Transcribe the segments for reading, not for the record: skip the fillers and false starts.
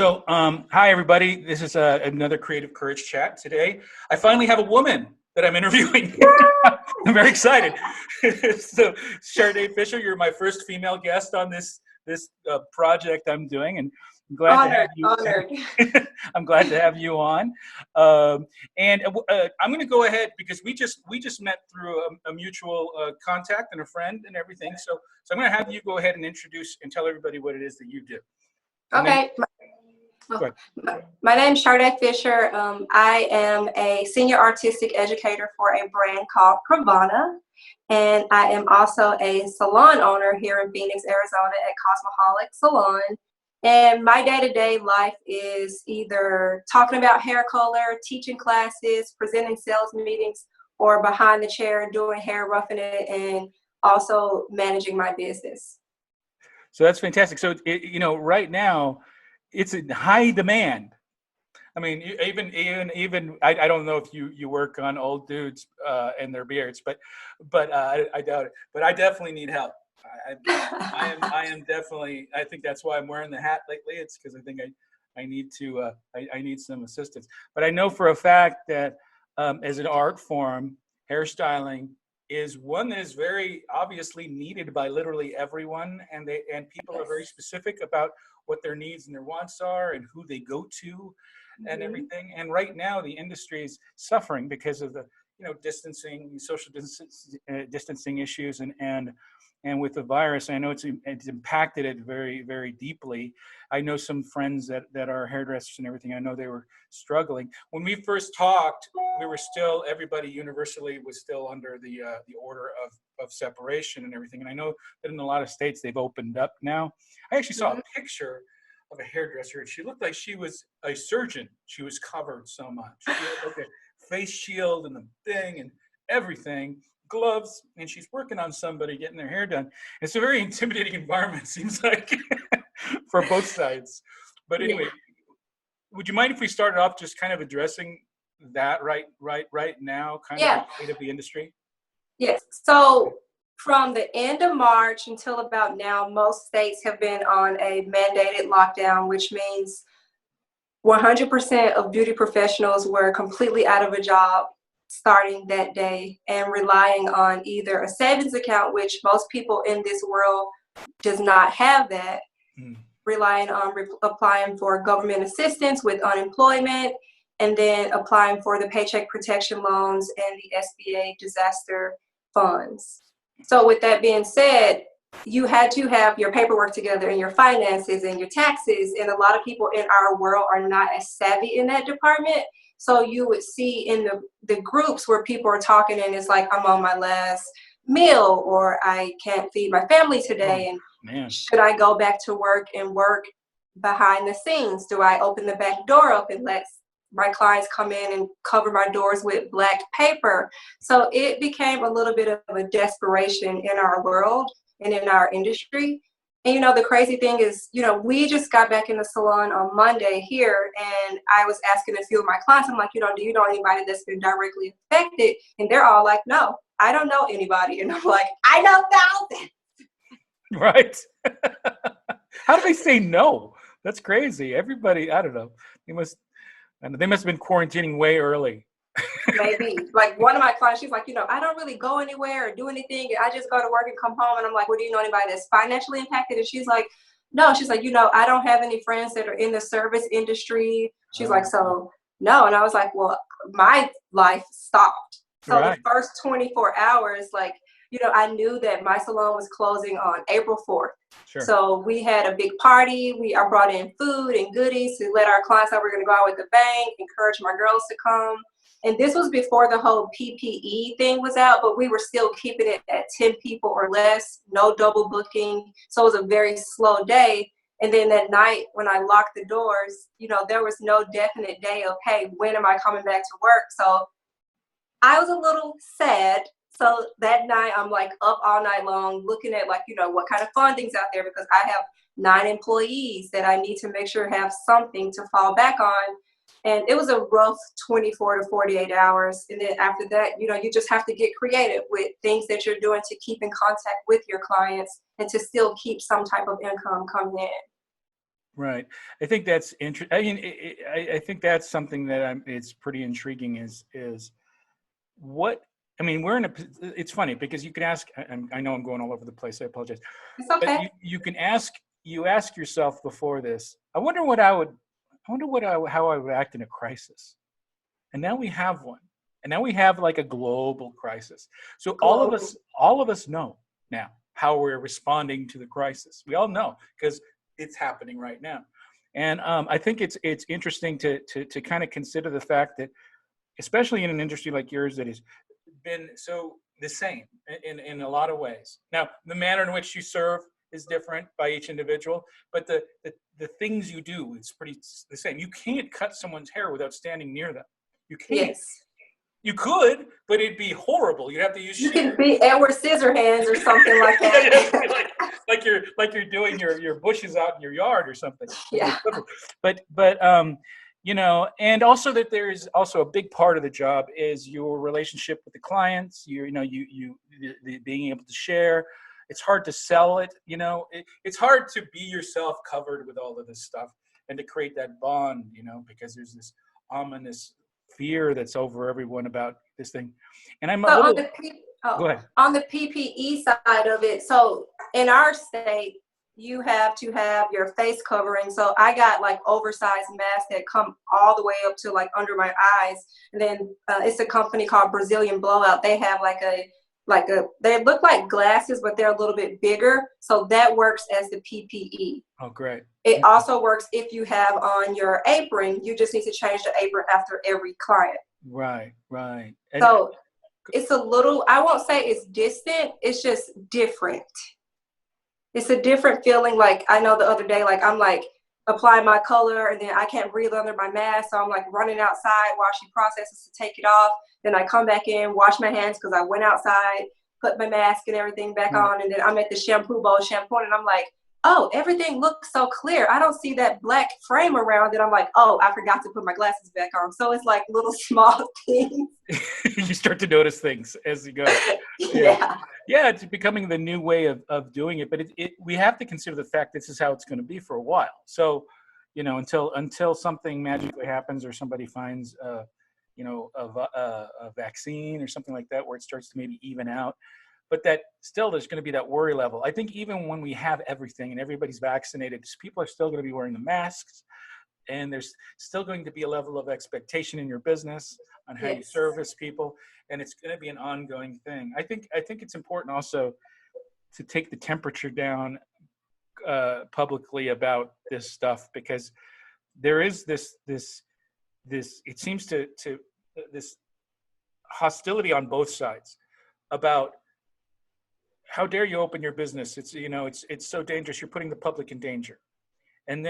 Hi everybody. This is another Creative Courage chat today. I finally have a woman that I'm interviewing. I'm very excited. So, Chardai Fisher, you're my first female guest on this project I'm doing, and I'm glad to have you. Honored. I'm glad to have you on. And I'm going to go ahead because we just met through a mutual contact and a friend and everything. So I'm going to have you go ahead and introduce and tell everybody what it is that you do. Okay. My name is Chardai Fisher. I am a senior artistic educator for a brand called Pravana, and I am also a salon owner here in Phoenix, Arizona at Cosmoholic Salon. And my day-to-day life is either talking about hair color, teaching classes, presenting sales meetings, or behind the chair doing hair, roughing it, and also managing my business. So that's fantastic. So right now, it's in high demand. I mean, even I don't know if you work on old dudes and their beards, but I doubt it. But I definitely need help. I am definitely. I think that's why I'm wearing the hat lately. It's because I think I need to I need some assistance. But I know for a fact that as an art form, hairstyling is one that is very obviously needed by literally everyone, and people are very specific about what their needs and their wants are and who they go to and everything. And right now the industry is suffering because of the social distancing issues and with the virus. I know it's impacted it very, very deeply. I know some friends that are hairdressers and everything. I know they were struggling. When we first talked, everybody universally was still under the order of separation and everything. And I know that in a lot of states they've opened up now. I actually saw a picture of a hairdresser. She looked like she was a surgeon. She was covered so much. She had like a face shield and the thing and everything, gloves, and she's working on somebody getting their hair done. It's a very intimidating environment, seems like, for both sides. But anyway, would you mind if we started off just kind of addressing that right now, kind of the state of the industry? Yes. So from the end of March until about now, most states have been on a mandated lockdown, which means 100% of beauty professionals were completely out of a job starting that day and relying on either a savings account, which most people in this world does not have that, relying on applying for government assistance with unemployment, and then applying for the paycheck protection loans and the SBA disaster funds. So with that being said, you had to have your paperwork together and your finances and your taxes. And a lot of people in our world are not as savvy in that department. So you would see in the groups where people are talking and it's like, I'm on my last meal, or I can't feed my family today. And should I go back to work and work behind the scenes? Do I open the back door up and let my clients come in and cover my doors with black paper? So it became a little bit of a desperation in our world and in our industry. And the crazy thing is, we just got back in the salon on Monday here, and I was asking a few of my clients, I'm like, do you know anybody that's been directly affected? And they're all like, no, I don't know anybody. And I'm like, I know thousands. Right. How do they say no? That's crazy. Everybody, I don't know. They must have been quarantining way early. Maybe. Like one of my clients, she's like, I don't really go anywhere or do anything. I just go to work and come home. And I'm like, well, do you know anybody that's financially impacted? And she's like, no. She's like, I don't have any friends that are in the service industry. She's like, so no. And I was like, well, my life stopped. So the first 24 hours, I knew that my salon was closing on April 4th. Sure. So we had a big party. I brought in food and goodies to let our clients know we're going to go out with the bang, encourage my girls to come. And this was before the whole PPE thing was out, but we were still keeping it at 10 people or less, no double booking. So it was a very slow day. And then that night when I locked the doors, there was no definite day of, hey, when am I coming back to work? So I was a little sad. So that night I'm like up all night long looking at what kind of funding's out there, because I have 9 employees that I need to make sure have something to fall back on. And it was a rough 24 to 48 hours. And then after that, you just have to get creative with things that you're doing to keep in contact with your clients and to still keep some type of income coming in. Right. I think that's interesting. I mean, I think that's something that it's pretty intriguing is what, I mean, it's funny because you can ask, I know I'm going all over the place. I apologize. It's But okay. you ask yourself before this, how I would act in a crisis. And now we have one. And now we have like a global crisis. So Global. all of us know now how we're responding to the crisis. We all know because it's happening right now. And I think it's interesting to kind of consider the fact that, especially in an industry like yours that has been so the same in a lot of ways. Now, the manner in which you serve is different by each individual, but the things you do is pretty the same. You can't cut someone's hair without standing near them. You can't. Yes. You could, but it'd be horrible. You'd have to use You shears. can be Edward Scissorhands or something like Yeah, you have to be that. like you're doing your bushes out in your yard or something. Yeah. But you know, and also that there's also a big part of the job is your relationship with the clients. The being able to share. It's hard to sell it. You know, it's hard to be yourself covered with all of this stuff and to create that bond. You know, because there's this ominous fear that's over everyone about this thing. And I'm a So little. Go ahead. on the PPE side of it, so in our state, you have to have your face covering. So I got like oversized masks that come all the way up to like under my eyes. And then it's a company called Brazilian Blowout. They have they look like glasses, but they're a little bit bigger. So that works as the PPE. Oh, great. It also works if you have on your apron. You just need to change the apron after every client. Right. And, So it's a little, I won't say it's distant, it's just different. It's a different feeling. Like I know the other day, like I'm like applying my color and then I can't breathe under my mask. So I'm like running outside while she processes to take it off. Then I come back in, wash my hands because I went outside, put my mask and everything back on. And then I'm at the shampoo bowl shampooing and I'm like, oh, everything looks so clear. I don't see that black frame around it. I'm like, oh, I forgot to put my glasses back on. So it's like little small things. You start to notice things as you go. Yeah, it's becoming the new way of doing it. But we have to consider the fact this is how it's going to be for a while. So, you know, until something magically happens or somebody finds, a vaccine or something like that where it starts to maybe even out. But that still, there's going to be that worry level. I think even when we have everything and everybody's vaccinated, people are still going to be wearing the masks. And there's still going to be a level of expectation in your business on how you service people. And it's going to be an ongoing thing. I think it's important also to take the temperature down publicly about this stuff, because there is this it seems to this hostility on both sides about how dare you open your business. It's so dangerous. You're putting the public in danger. And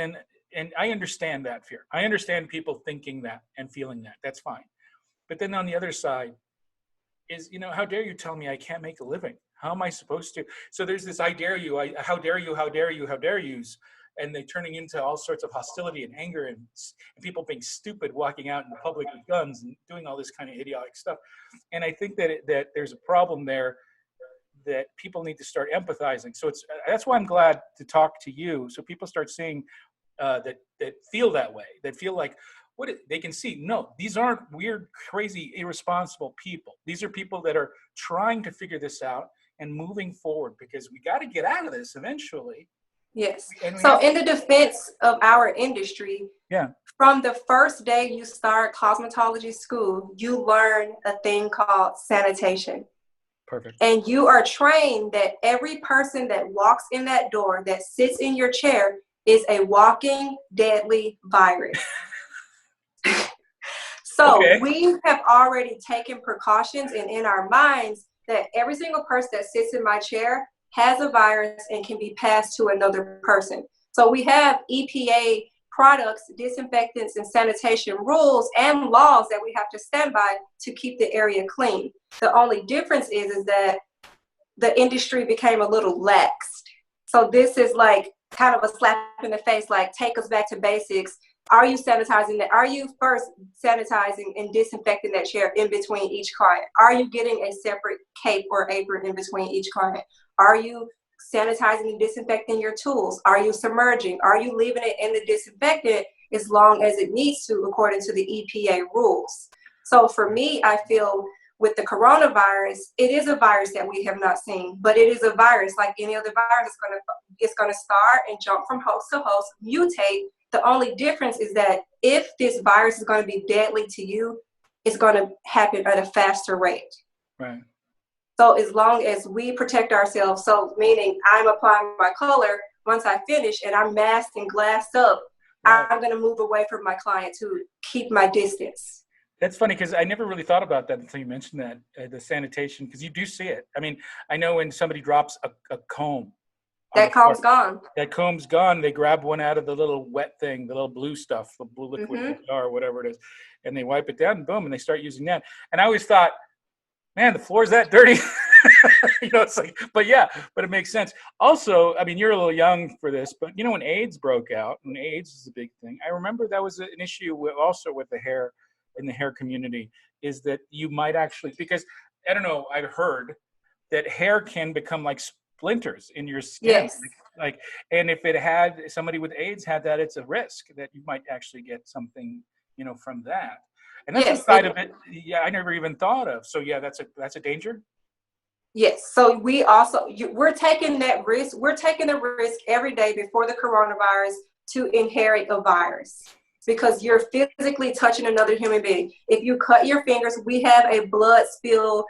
I understand that fear. I understand people thinking that and feeling that. That's fine. But then on the other side is, how dare you tell me I can't make a living? How am I supposed to? So there's this I dare you, how dare you, how dare you, how dare yous. And they're turning into all sorts of hostility and anger and people being stupid, walking out in public with guns and doing all this kind of idiotic stuff. And I think that there's a problem there that people need to start empathizing. So that's why I'm glad to talk to you. So people start seeing that feel that way, that feel like they can see, no, these aren't weird, crazy, irresponsible people. These are people that are trying to figure this out and moving forward, because we got to get out of this eventually. Yes. So in the defense of our industry, from the first day you start cosmetology school, you learn a thing called sanitation. Perfect. And you are trained that every person that walks in that door, that sits in your chair, is a walking deadly virus. So we have already taken precautions, and in our minds that every single person that sits in my chair has a virus and can be passed to another person. So we have EPA products, disinfectants, and sanitation rules and laws that we have to stand by to keep the area clean. The only difference is that the industry became a little laxed. So this is like kind of a slap in the face, like take us back to basics. Are you sanitizing that? Are you first sanitizing and disinfecting that chair in between each client? Are you getting a separate cape or apron in between each client? Are you sanitizing and disinfecting your tools? Are you submerging? Are you leaving it in the disinfectant as long as it needs to according to the EPA rules? So for me, I feel with the coronavirus, it is a virus that we have not seen, but it is a virus like any other virus. It's going to start and jump from host to host, mutate. The only difference is that if this virus is going to be deadly to you, it's going to happen at a faster rate. Right. So as long as we protect ourselves, so meaning I'm applying my color, once I finish and I'm masked and glassed up, right, I'm going to move away from my client to keep my distance. That's funny because I never really thought about that until you mentioned that, the sanitation, because you do see it. I mean, I know when somebody drops a comb. That comb's gone. That comb's gone. They grab one out of the little wet thing, the little blue stuff, the blue liquid or whatever it is, and they wipe it down and boom, and they start using that. And I always thought, man, the floor's that dirty. It's like, but it makes sense. Also, I mean, you're a little young for this, but when AIDS broke out, and AIDS is a big thing, I remember that was an issue also with the hair in the hair community, is that you might actually, because I don't know, I've heard that hair can become like splinters in your skin. Yes. And if somebody with AIDS had that, it's a risk that you might actually get something, from that. And that's a side of it. Yeah, I never even thought of. So yeah, that's a danger. Yes. So we're taking that risk. We're taking the risk every day before the coronavirus to inherit a virus, because you're physically touching another human being. If you cut your fingers, we have a blood spill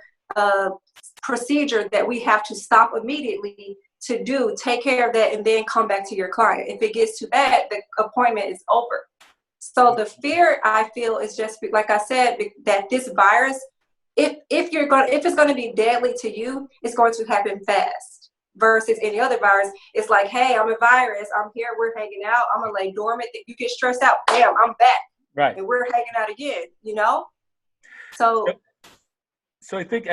procedure that we have to stop immediately to take care of that, and then come back to your client. If it gets too bad, the appointment is over. So the fear, I feel, is just like I said, that this virus, if it's going to be deadly to you, it's going to happen fast. Versus any other virus, it's like, hey, I'm a virus. I'm here. We're hanging out. I'm gonna lay dormant. You get stressed out. Bam, I'm back. Right. And we're hanging out again. So I think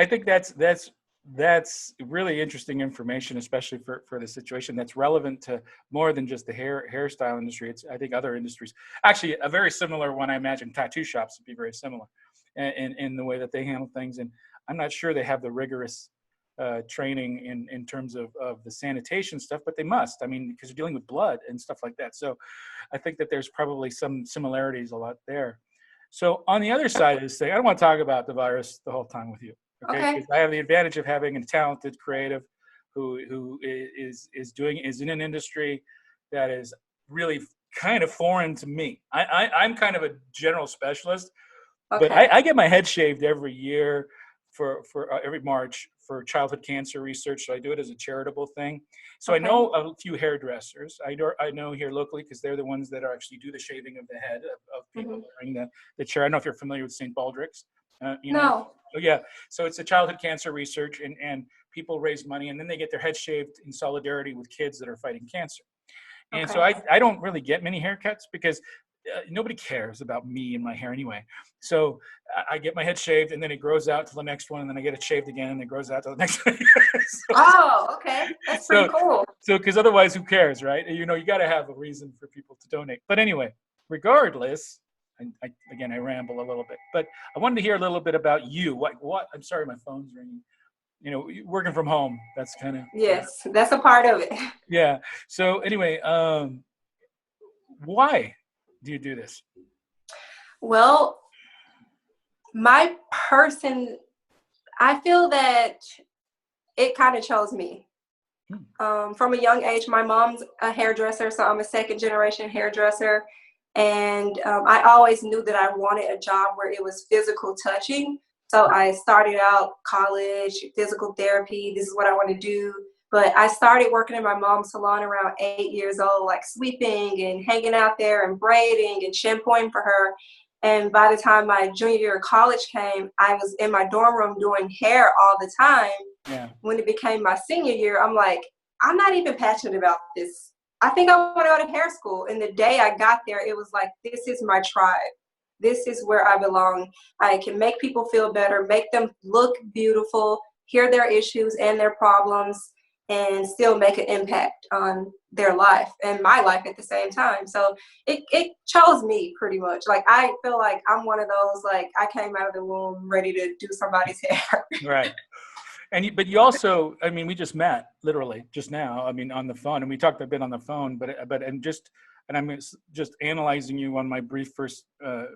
that's really interesting information, especially for the situation that's relevant to more than just the hairstyle industry. It's, I think, other industries. Actually, a very similar one, I imagine tattoo shops would be very similar in the way that they handle things. And I'm not sure they have the rigorous training in terms of the sanitation stuff, but they must. I mean, because you're dealing with blood and stuff like that. So I think that there's probably some similarities a lot there. So on the other side of this thing, I don't want to talk about the virus the whole time with you. Okay. Because I have the advantage of having a talented creative who is in an industry that is really kind of foreign to me. I'm kind of a general specialist, but I get my head shaved every year for every March for childhood cancer research. So I do it as a charitable thing. So I know a few hairdressers. I know here locally, because they're the ones that actually do the shaving of the head of people wearing the chair. I don't know if you're familiar with St. Baldrick's. No. Oh yeah. So it's a childhood cancer research, and people raise money, and then they get their head shaved in solidarity with kids that are fighting cancer. And so I don't really get many haircuts because nobody cares about me and my hair anyway. So I get my head shaved, and then it grows out to the next one, and then I get it shaved again, and it grows out to the next one. Okay. That's pretty cool. So, because otherwise, who cares, right? You got to have a reason for people to donate. But anyway, regardless, I ramble a little bit, but I wanted to hear a little bit about you. What? I'm sorry, my phone's ringing. Working from home, that's kind of. Yes, that's a part of it. Yeah. So anyway, why do you do this? Well, I feel that it kind of chose me. From a young age, my mom's a hairdresser, so I'm a second generation hairdresser. And I always knew that I wanted a job where it was physical touching. So I started out college, physical therapy. This is what I want to do. But I started working in my mom's salon around 8 years old, like sweeping and hanging out there and braiding and shampooing for her. And by the time my junior year of college came, I was in my dorm room doing hair all the time. Yeah. When it became my senior year, I'm like, I'm not even passionate about this. I think I want to go to hair school. And the day I got there, it was like, this is my tribe. This is where I belong. I can make people feel better, make them look beautiful, hear their issues and their problems, and still make an impact on their life and my life at the same time. So it chose me pretty much. Like, I feel like I'm one of those, like, I came out of the womb ready to do somebody's hair. Right. But you also, I mean, we just met literally just now. I mean, on the phone, and we talked a bit on the phone. And I'm just analyzing you on my brief first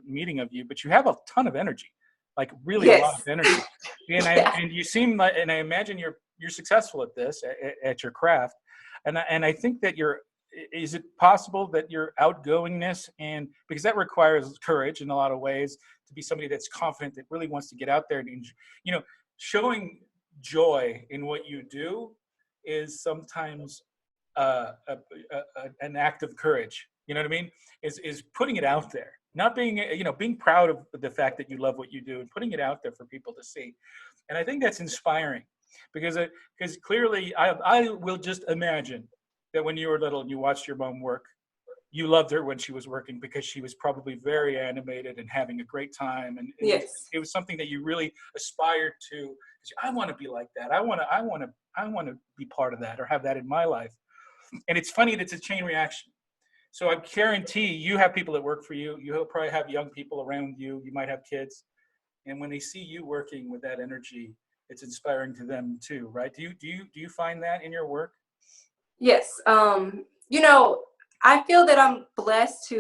meeting of you. But you have a ton of energy, like really a lot of Yes. energy. Yeah. And you seem like, and I imagine you're successful at this at your craft. And I think that is it possible that your outgoingness, and because that requires courage in a lot of ways, to be somebody that's confident, that really wants to get out there and, showing joy in what you do is sometimes an act of courage. You know what I mean? Is putting it out there, not being, being proud of the fact that you love what you do and putting it out there for people to see. And I think that's inspiring because clearly I will just imagine that when you were little and you watched your mom work, you loved her when she was working because she was probably very animated and having a great time. And Yes. it was something that you really aspired to. I want to be like that. I want to be part of that or have that in my life. And it's funny that it's a chain reaction. So I guarantee you have people that work for you. You'll probably have young people around you. You might have kids. And when they see you working with that energy, it's inspiring to them too, right? Do you find that in your work? Yes. I feel that I'm blessed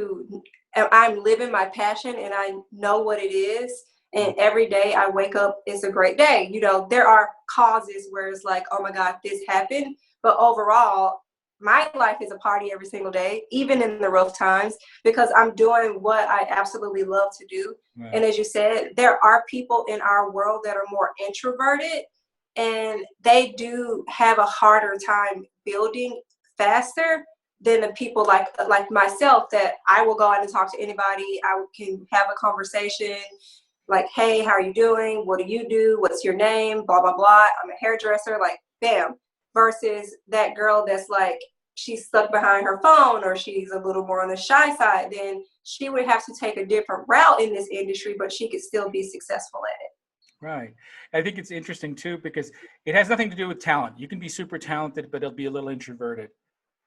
I'm living my passion and I know what it is. And every day I wake up, it's a great day. There are causes where it's like, oh my God, this happened. But overall, my life is a party every single day, even in the rough times, because I'm doing what I absolutely love to do. Right. And as you said, there are people in our world that are more introverted and they do have a harder time building faster than the people like myself, that I will go out and talk to anybody. I can have a conversation like, hey, how are you doing? What do you do? What's your name? Blah, blah, blah. I'm a hairdresser, like, bam. Versus that girl that's like, she's stuck behind her phone or she's a little more on the shy side, then she would have to take a different route in this industry, but she could still be successful at it. Right. I think it's interesting too, because it has nothing to do with talent. You can be super talented, but it'll be a little introverted,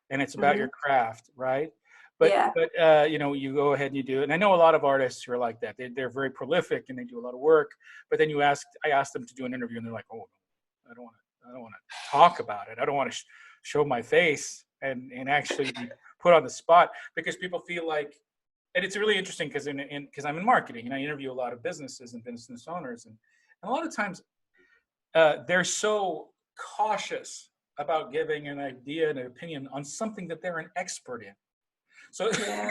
and it's about your craft, right? But Yeah. you go ahead and you do it. And I know a lot of artists who are like that. They're very prolific and they do a lot of work. But then I asked them to do an interview, and they're like, "Oh, I don't want to talk about it. I don't want to show my face and actually be put on the spot," because people feel like, and it's really interesting because because I'm in marketing and I interview a lot of businesses and business owners, and a lot of times they're so cautious about giving an idea and an opinion on something that they're an expert in. So, Yeah.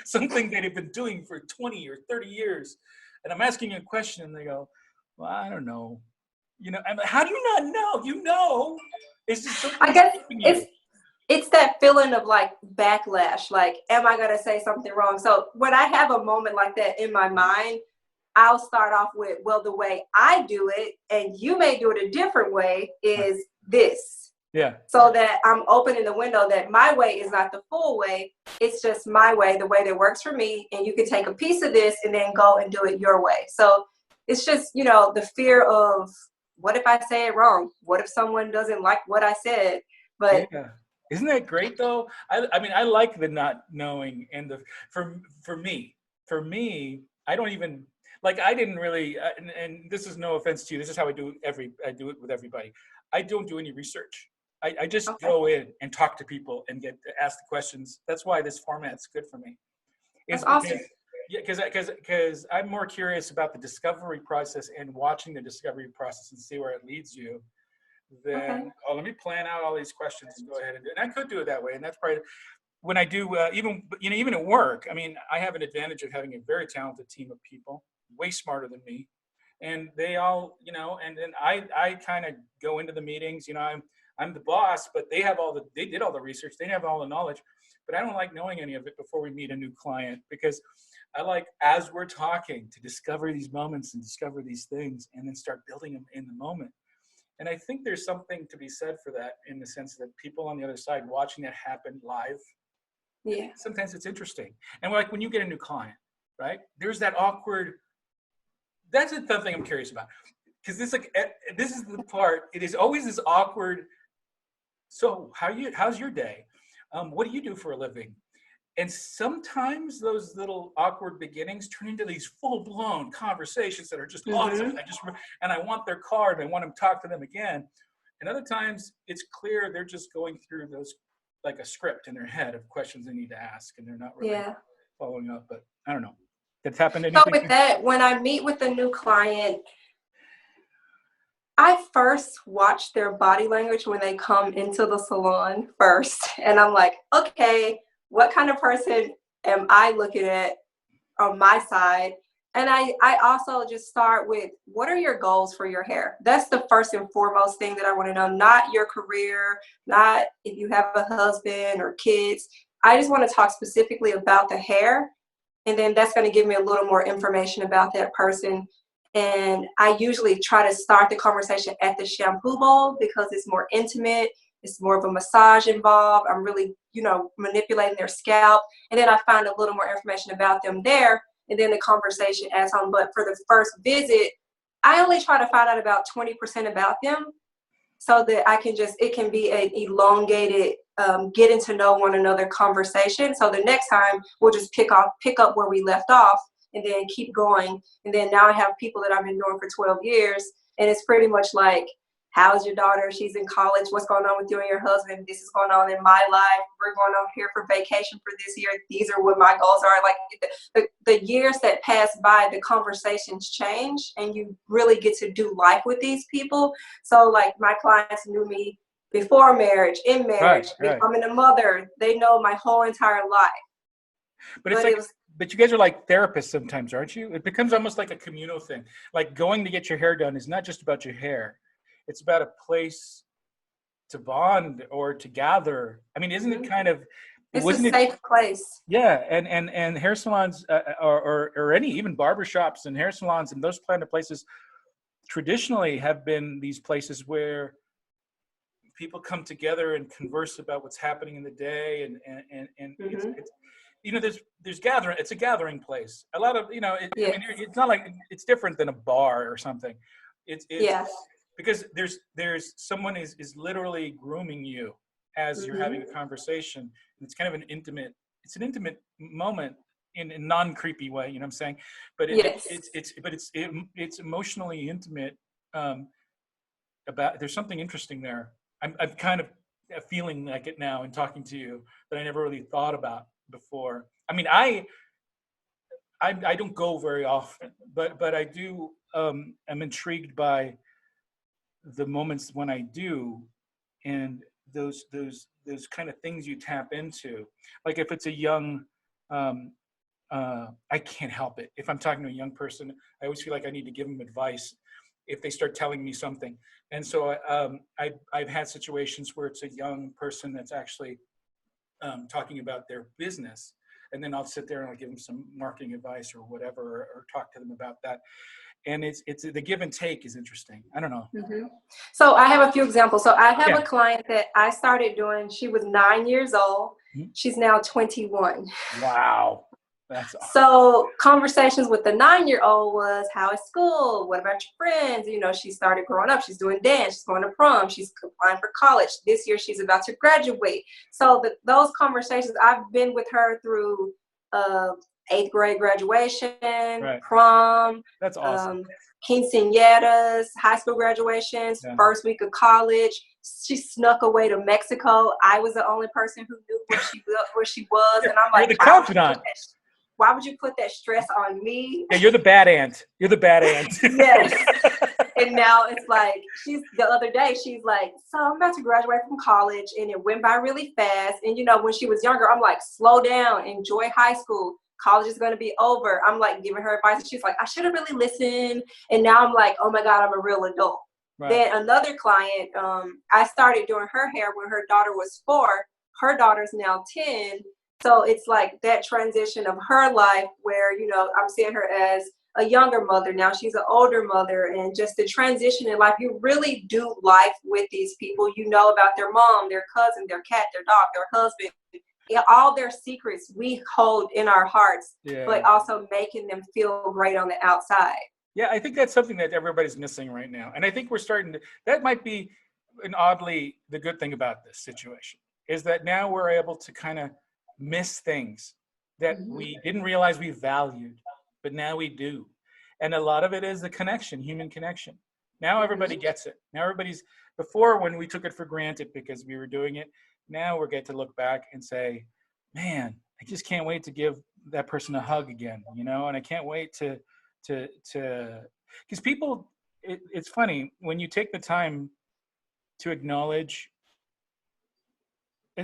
something that they've been doing for 20 or 30 years. And I'm asking a question and they go, well, I don't know. I'm like, how do you not know? It's just something I guess stopping you. it's that feeling of like backlash, like, am I going to say something wrong? So when I have a moment like that in my mind, I'll start off with, well, the way I do it, and you may do it a different way, is this. Yeah. So that I'm opening the window that my way is not the full way. It's just my way, the way that works for me. And you can take a piece of this and then go and do it your way. So it's just, the fear of, what if I say it wrong? What if someone doesn't like what I said? But yeah. Isn't that great though? I mean, I like the not knowing, and for me, I don't even, like, I didn't really, and this is no offense to you. This is how I do it with everybody. I don't do any research. I just go in and talk to people and get to ask the questions. That's why this format's good for me. that's awesome. Because I'm more curious about the discovery process and watching the discovery process and see where it leads you. Then let me plan out all these questions and go ahead and do it. And I could do it that way, and that's probably when I do even at work. I mean, I have an advantage of having a very talented team of people, way smarter than me, and they all and then I kind of go into the meetings. I'm the boss, but they did all the research, they have all the knowledge, but I don't like knowing any of it before we meet a new client, because I like, as we're talking, to discover these moments and discover these things and then start building them in the moment. And I think there's something to be said for that, in the sense that people on the other side watching that happen live, Yeah. sometimes it's interesting. And like when you get a new client, right? There's that awkward, that's the thing I'm curious about. Because this is the part, it is always this awkward, so how's your day? What do you do for a living? And sometimes those little awkward beginnings turn into these full-blown conversations that are just awesome. And I want their card. And I want to talk to them again. And other times it's clear they're just going through those, like a script in their head of questions they need to ask, and they're not really following up. But I don't know. That's happened to So anything? with that, when I meet with a new client, I first watch their body language when they come into the salon first. And I'm like, okay, what kind of person am I looking at on my side? And I also just start with, what are your goals for your hair? That's the first and foremost thing that I want to know, not your career, not if you have a husband or kids. I just want to talk specifically about the hair. And then that's going to give me a little more information about that person. And I usually try to start the conversation at the shampoo bowl because it's more intimate. It's more of a massage involved. I'm really, manipulating their scalp. And then I find a little more information about them there. And then the conversation adds on. But for the first visit, I only try to find out about 20% about them so that it can be an elongated, getting to know one another conversation. So the next time we'll just pick up where we left off and then keep going. And then now I have people that I've been doing for 12 years. And it's pretty much like, how's your daughter? She's in college. What's going on with you and your husband? This is going on in my life. We're going on here for vacation for this year. These are what my goals are. Like the years that pass by, the conversations change and you really get to do life with these people. So like my clients knew me before marriage, in marriage, becoming a mother. They know my whole entire life. But you guys are like therapists sometimes, aren't you? It becomes almost like a communal thing. Like going to get your hair done is not just about your hair. It's about a place to bond or to gather. I mean, isn't it kind of? It's a safe place. Yeah, and hair salons or any even barbershops and hair salons and those kind of places traditionally have been these places where people come together and converse about what's happening in the day and it's there's gathering. It's a gathering place. A lot of I mean, it's not like it's different than a bar or something. It's because there's someone is literally grooming you as you're having a conversation. And it's kind of an intimate moment in a non-creepy way, you know what I'm saying? But it's emotionally intimate. There's something interesting there. I'm kind of feeling like it now in talking to you that I never really thought about before. I mean, I don't go very often, but I do. I'm intrigued by the moments when I do, and those kind of things you tap into. Like if it's a young, I can't help it. If I'm talking to a young person, I always feel like I need to give them advice if they start telling me something. And so I've had situations where it's a young person that's actually talking about their business, and then I'll sit there and I'll give them some marketing advice or whatever, or talk to them about that. And it's the give and take is interesting. I don't know. So I have a few examples. So I have a client that I started doing. She was 9 years old. She's now 21. Wow. That's awesome. So conversations with the 9-year-old was, how is school? What about your friends? She started growing up. She's doing dance. She's going to prom. She's applying for college. This year she's about to graduate. So those conversations, I've been with her through 8th grade graduation, prom. That's awesome. Quinceañeras, high school graduations, first week of college. She snuck away to Mexico. I was the only person who knew where she was. And I'm like, you're the confidant. Why would you put that stress on me? Yeah, you're the bad aunt. Yes. And now it's like, the other day, she's like, so I'm about to graduate from college, and it went by really fast. And when she was younger, I'm like, slow down, enjoy high school. College is going to be over. I'm like giving her advice. And she's like, I should have really listened. And now I'm like, oh my God, I'm a real adult. Right. Then another client, I started doing her hair when her daughter was 4. Her daughter's now 10. So it's like that transition of her life where, I'm seeing her as a younger mother. Now she's an older mother, and just the transition in life, you really do life with these people. About their mom, their cousin, their cat, their dog, their husband. All their secrets we hold in our hearts, but also making them feel great on the outside. Yeah, I think that's something that everybody's missing right now. And I think we're starting to, that might be the good thing about this situation, is that now we're able to kind of miss things that Mhm. we didn't realize we valued, but now we do. And a lot of it is the connection, human connection. Now everybody Mhm. gets it. Now everybody's, before when we took it for granted because we were doing it, now we get to look back and say, man, I just can't wait to give that person a hug again, you know, and I can't wait to, because people, it's funny when you take the time to acknowledge.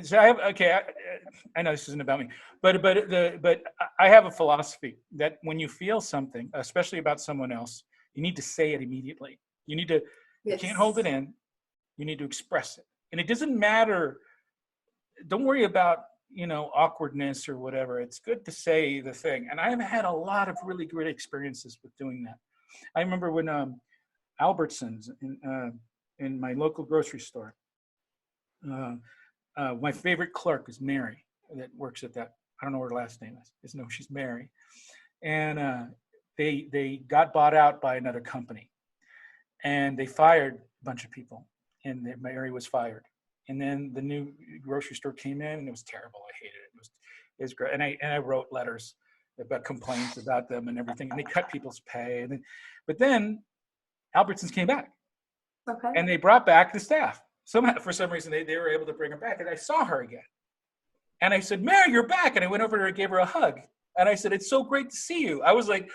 So I have, okay, I know this isn't about me, but I have a philosophy that when you feel something, especially about someone else, you need to say it immediately. You need to, you can't hold it Yes. in. You need to express it, and it doesn't matter. Don't worry about, you know, awkwardness or whatever. It's good to say the thing, and I've had a lot of really great experiences with doing that. I remember when Albertsons in my local grocery store. Uh, my favorite clerk is Mary that works at that. I don't know what her last name is. Just know she's Mary. And they got bought out by another company, and they fired a bunch of people, and Mary was fired. And then the new grocery store came in, and it was terrible. I hated it. It was great, and I wrote letters about complaints about them and everything, and they cut people's pay. But then Albertsons came back, Okay. and they brought back the staff. Somehow, for some reason, they were able to bring her back, and I saw her again. And I said, Mary, you're back. And I went over to her and gave her a hug. And I said, it's so great to see you. I was like,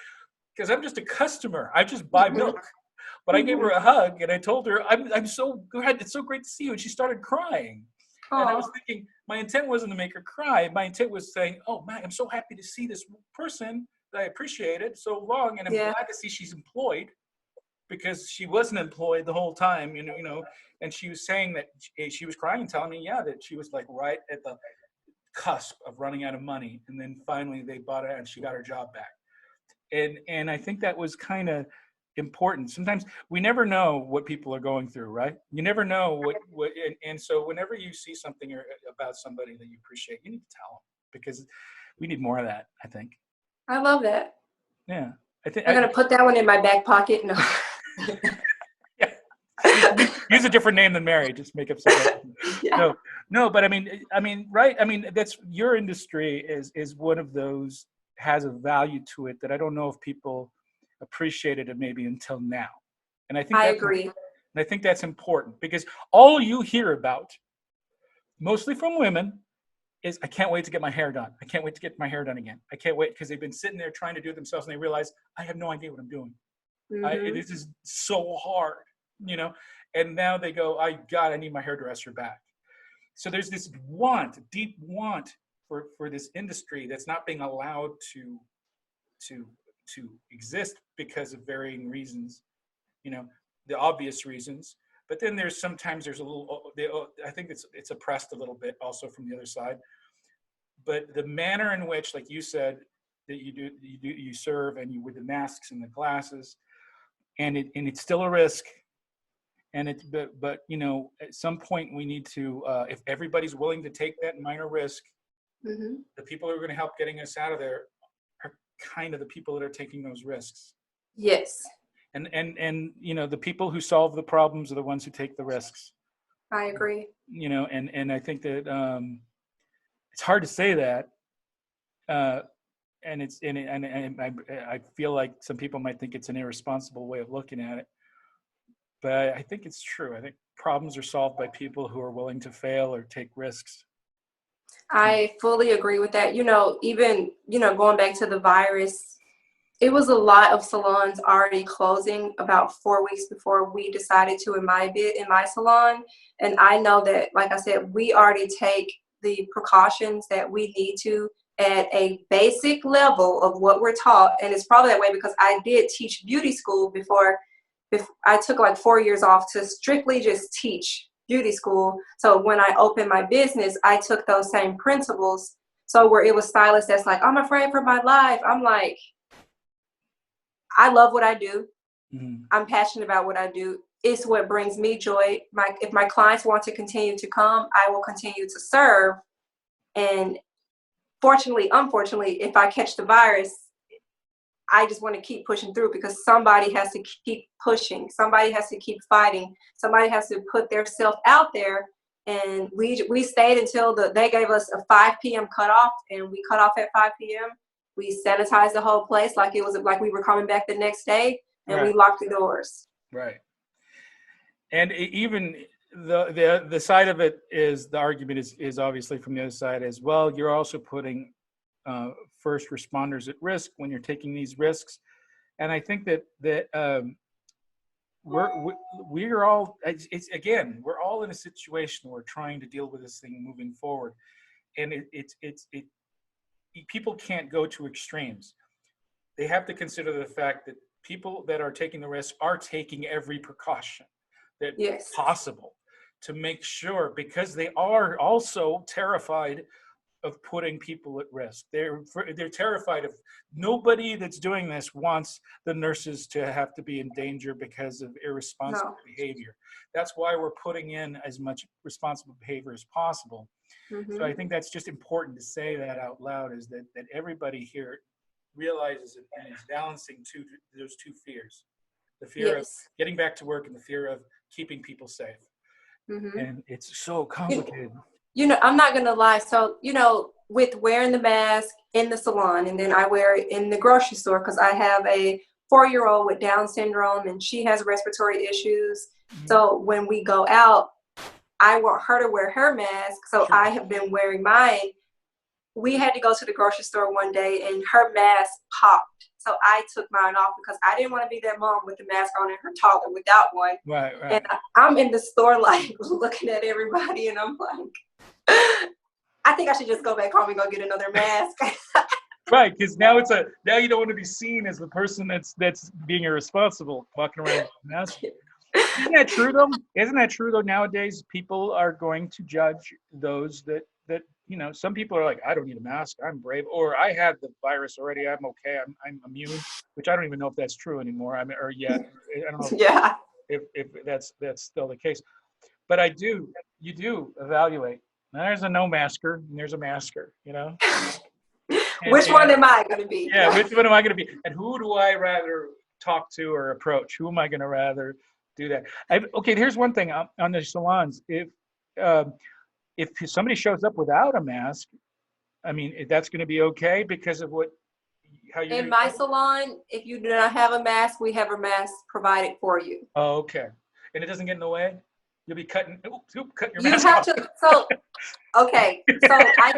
because I'm just a customer. I just buy Mhm. milk. But I gave her a hug and I told her, I'm so glad. It's so great to see you. And she started crying. And I was Oh, thinking, my intent wasn't to make her cry. My intent was saying, oh, man, I'm so happy to see this person that I appreciated so long. And I'm yeah. glad to see she's employed because she wasn't employed the whole time, and she was saying that she was crying and telling me, yeah, that she was like right at the cusp of running out of money, and then finally they bought it and she got her job back. And I think that was kind of important. Sometimes we never know what people are going through, right? You never know what and so whenever you see something about somebody that you appreciate, you need to tell them, because we need more of that, I think. I love that. Yeah, I think I'm gonna put that one in my back pocket. No. yeah. Use a different name than Mary. Just make up something. Yeah. No, no, but I mean, right? I mean, that's your industry is one of those, has a value to it that I don't know if people appreciated it maybe until now, and I agree. I think that's important, because all you hear about, mostly from women, is I can't wait to get my hair done. I can't wait to get my hair done again. I can't wait, because they've been sitting there trying to do it themselves and they realize I have no idea what I'm doing. Hmm. This is so hard, you know. And now they go, I need my hairdresser back. So there's this deep want for this industry that's not being allowed to to exist because of varying reasons, you know, the obvious reasons. But then sometimes there's a little, I think it's oppressed a little bit also from the other side. But the manner in which, like you said, that you serve, and you with the masks and the glasses, and it's still a risk. And but you know, at some point we need to, if everybody's willing to take that minor risk, Hmm. the people who are going to help getting us out of there are kind of the people that are taking those risks. Yes, And you know, the people who solve the problems are the ones who take the risks. I agree. You know, and I think that it's hard to say that, uh, and I feel like some people might think it's an irresponsible way of looking at it, but I think it's true. I think problems are solved by people who are willing to fail or take risks. I fully agree with that. Even, going back to the virus, it was a lot of salons already closing about 4 weeks before we decided to in my salon. And I know that, like I said, we already take the precautions that we need to at a basic level of what we're taught. And it's probably that way because I did teach beauty school before I took like 4 years off to strictly just teach beauty school. So when I opened my business, I took those same principles. So where it was stylists that's like, I'm afraid for my life. I'm like, I love what I do. Mhm. I'm passionate about what I do. It's what brings me joy. If my clients want to continue to come, I will continue to serve. And unfortunately, if I catch the virus, I just want to keep pushing through because somebody has to keep pushing. Somebody has to keep fighting. Somebody has to put their self out there And we stayed until they gave us a 5 p.m. cutoff, and we cut off at 5 p.m. We sanitized the whole place like it was like we were coming back the next day, and we locked the doors. Right. And even the side of it is, the argument is obviously from the other side as well. You're also putting first responders at risk when you're taking these risks. And I think that we're all, it's again, we're all in a situation where we're trying to deal with this thing moving forward. And people can't go to extremes. They have to consider the fact that people that are taking the risk are taking every precaution that possible to make sure, because they are also terrified of putting people at risk. They're terrified of, nobody that's doing this wants the nurses to have to be in danger because of irresponsible behavior. That's why we're putting in as much responsible behavior as possible. So I think that's just important to say that out loud, is that everybody here realizes and is balancing those two fears: the fear of getting back to work and the fear of keeping people safe. And it's so complicated. I'm not gonna lie. So with wearing the mask in the salon, and then I wear it in the grocery store because I have a 4-year-old with Down syndrome, and she has respiratory issues. So when we go out, I want her to wear her mask. So I have been wearing mine. We had to go to the grocery store one day, and her mask popped. So I took mine off because I didn't want to be that mom with the mask on and her toddler without one. Right. And I'm in the store like looking at everybody, and I'm like, I think I should just go back home and go get another mask. Right, because now you don't want to be seen as the person that's being irresponsible, walking around with a mask. Isn't that true though? Nowadays, people are going to judge those that some people are like, I don't need a mask, I'm brave, or I had the virus already, I'm okay, I'm immune, which I don't even know if that's true anymore. I don't know if that's still the case. But you do evaluate. Now, there's a no masker and there's a masker, Which one am I going to be? Yeah, which one am I going to be? And who do I rather talk to or approach? Who am I going to rather do that? Okay, here's one thing on the salons. If somebody shows up without a mask, I mean, that's going to be okay because of how you. In my salon, if you do not have a mask, we have a mask provided for you. Oh, okay. And it doesn't get in the way? You'll be cutting your you mask have off. To, so I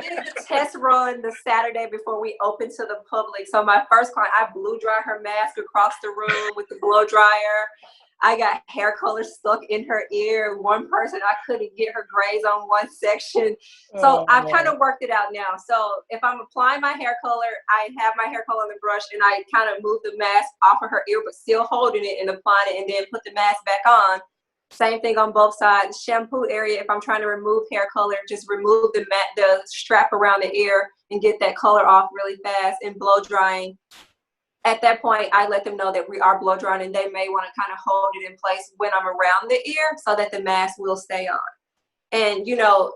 did the test run the Saturday before we opened to the public. So my first client, I blow dry her mask across the room with the blow dryer. I got hair color stuck in her ear. One person, I couldn't get her grays on one section. So I've kind of worked it out now. So if I'm applying my hair color, I have my hair color on the brush, and I kind of move the mask off of her ear, but still holding it and applying it, and then put the mask back on. Same thing on both sides. Shampoo area, if I'm trying to remove hair color, just remove the strap around the ear and get that color off really fast. And blow drying, at that point, I let them know that we are blow drying, and they may want to kind of hold it in place when I'm around the ear so that the mask will stay on. And,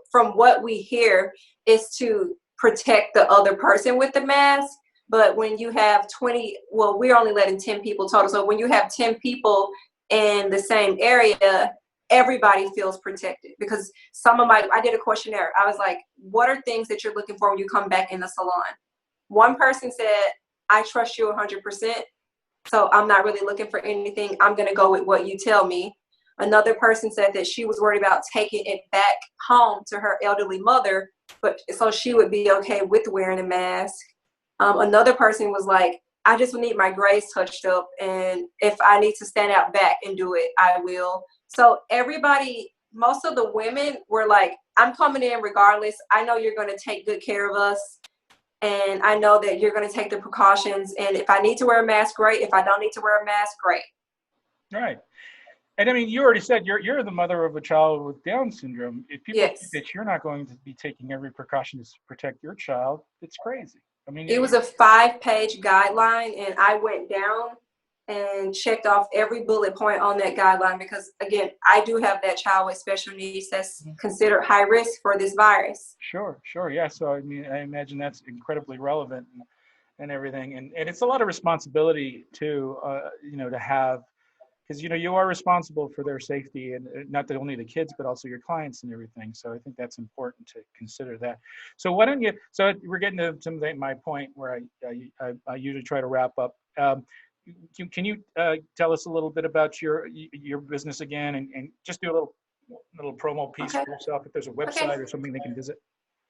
from what we hear, is to protect the other person with the mask. But when you have we're only letting 10 people total. So when you have 10 people in the same area, everybody feels protected, because I did a questionnaire. I was like, what are things that you're looking for when you come back in the salon? One person said, I trust you 100%. So I'm not really looking for anything. I'm going to go with what you tell me. Another person said that she was worried about taking it back home to her elderly mother, but so she would be okay with wearing a mask. Another person was like, I just need my grays touched up, and if I need to stand out back and do it, I will. So everybody, most of the women were like, I'm coming in regardless. I know you're going to take good care of us, and I know that you're going to take the precautions. And if I need to wear a mask, great. If I don't need to wear a mask, great. Right. And I mean, you already said you're the mother of a child with Down syndrome. If people think that you're not going to be taking every precaution to protect your child, it's crazy. I mean, it was a 5-page guideline, and I went down and checked off every bullet point on that guideline because, again, I do have that child with special needs that's considered high risk for this virus. Sure. Yeah. So, I mean, I imagine that's incredibly relevant and everything. And it's a lot of responsibility too, to have because you are responsible for their safety, and not only the kids but also your clients and everything. So I think that's important to consider that. So why don't you? So we're getting to some of my point where I usually try to wrap up. Can you tell us a little bit about your business again, and just do a little promo piece Okay. for yourself, if there's a website or something they can visit?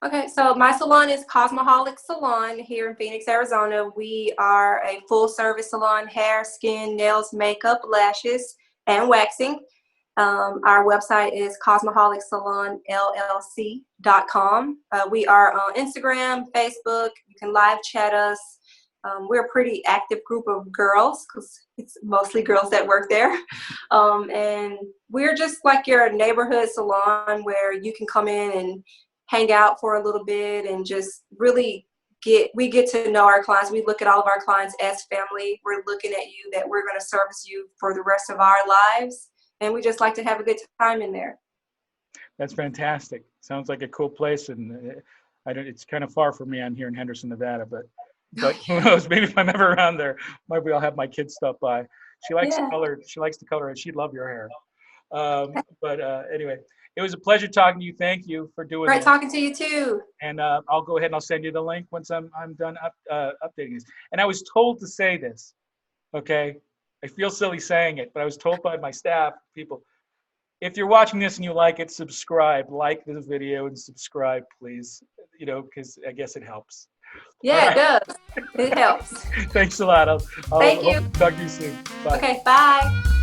Okay, so my salon is Cosmoholic Salon here in Phoenix, Arizona. We are a full service salon: hair, skin, nails, makeup, lashes, and waxing. Our website is cosmoholicsalonllc.com. We are on Instagram, Facebook. You can live chat us. We're a pretty active group of girls because it's mostly girls that work there. And we're just like your neighborhood salon where you can come in and hang out for a little bit and just really get to know our clients. We look at all of our clients as family. We're looking at you that we're going to service you for the rest of our lives. And we just like to have a good time in there. That's fantastic. Sounds like a cool place, and it's kind of far from me. I'm here in Henderson, Nevada, but who knows? Maybe if I'm ever around there, maybe I'll have my kids stop by. She likes to color. She likes to color, and she'd love your hair. But anyway, it was a pleasure talking to you. Thank you for doing Great this. talking to you too. And I'll go ahead and I'll send you the link once I'm done updating this. And I was told to say this. Okay, I feel silly saying it, but I was told by my staff people, if you're watching this and you like it, subscribe, like the video and subscribe, please. Because I guess it helps. Yeah, it does. It helps. Thanks a lot. Thank you. Talk to you soon. Bye. Okay, bye.